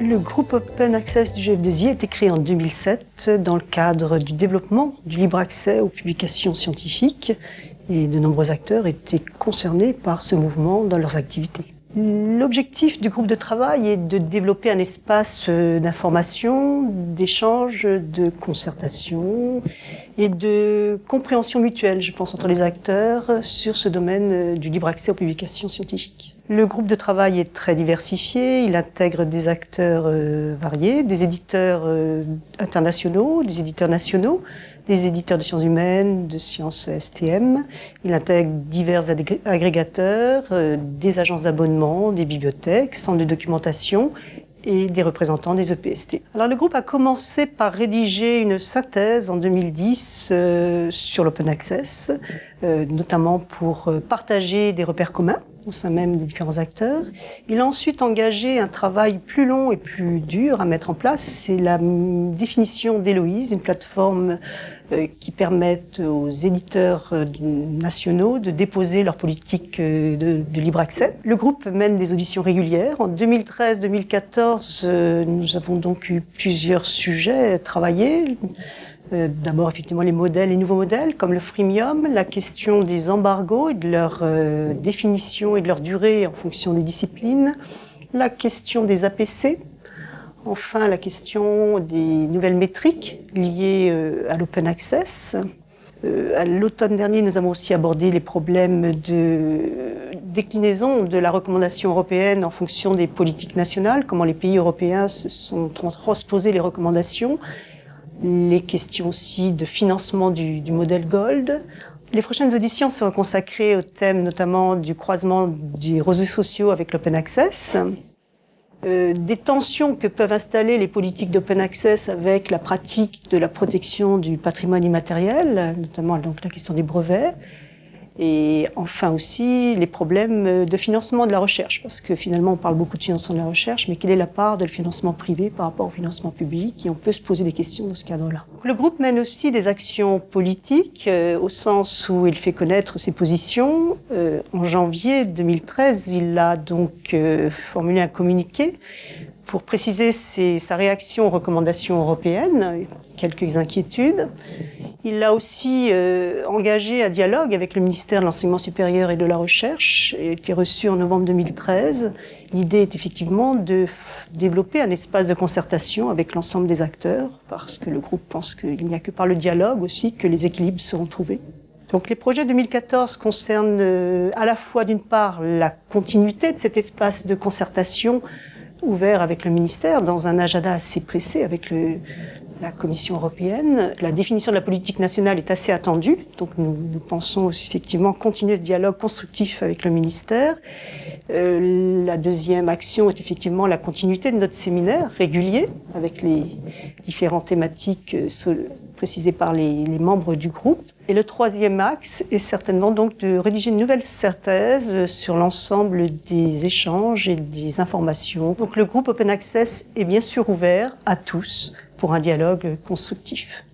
Le groupe Open Access du GF2I a été créé en 2007 dans le cadre du développement du libre accès aux publications scientifiques et de nombreux acteurs étaient concernés par ce mouvement dans leurs activités. L'objectif du groupe de travail est de développer un espace d'information, d'échange, de concertation et de compréhension mutuelle, je pense, entre les acteurs sur ce domaine du libre accès aux publications scientifiques. Le groupe de travail est très diversifié, il intègre des acteurs variés, des éditeurs internationaux, des éditeurs nationaux, des éditeurs de sciences humaines, de sciences STM. Il intègre divers agrégateurs, des agences d'abonnement, des bibliothèques, centres de documentation et des représentants des EPST. Alors le groupe a commencé par rédiger une synthèse en 2010 sur l'open access, notamment pour partager des repères communs au sein même des différents acteurs. Il a ensuite engagé un travail plus long et plus dur à mettre en place. C'est la définition d'Héloïse, une plateforme qui permet aux éditeurs nationaux de déposer leur politique de libre accès. Le groupe mène des auditions régulières. En 2013-2014, nous avons donc eu plusieurs sujets travaillés. D'abord, effectivement, les nouveaux modèles, comme le freemium, la question des embargos et de leur définition et de leur durée en fonction des disciplines, la question des APC, enfin, la question des nouvelles métriques liées à l'open access. À l'automne dernier, nous avons aussi abordé les problèmes de déclinaison de la recommandation européenne en fonction des politiques nationales, comment les pays européens se sont transposés les recommandations, les questions aussi de financement du modèle Gold. Les prochaines auditions seront consacrées au thème notamment du croisement des réseaux sociaux avec l'open access, des tensions que peuvent installer les politiques d'open access avec la pratique de la protection du patrimoine immatériel, notamment donc la question des brevets, et enfin aussi les problèmes de financement de la recherche, parce que finalement on parle beaucoup de financement de la recherche, mais quelle est la part de le financement privé par rapport au financement public, et on peut se poser des questions dans ce cadre-là. Le groupe mène aussi des actions politiques, au sens où il fait connaître ses positions. En janvier 2013, il a donc formulé un communiqué pour préciser sa réaction aux recommandations européennes, quelques inquiétudes. Il a aussi engagé un dialogue avec le ministère de l'Enseignement supérieur et de la Recherche, et a été reçu en novembre 2013. L'idée est effectivement de développer un espace de concertation avec l'ensemble des acteurs, parce que le groupe pense qu'il n'y a que par le dialogue aussi que les équilibres seront trouvés. Donc les projets 2014 concernent à la fois d'une part la continuité de cet espace de concertation ouvert avec le ministère dans un agenda assez pressé avec la Commission européenne. La définition de la politique nationale est assez attendue, donc nous pensons aussi effectivement continuer ce dialogue constructif avec le ministère. La deuxième action est effectivement la continuité de notre séminaire régulier avec les différentes thématiques précisées par les membres du groupe. Et le troisième axe est certainement donc de rédiger une nouvelle synthèse sur l'ensemble des échanges et des informations. Donc le groupe Open Access est bien sûr ouvert à tous pour un dialogue constructif.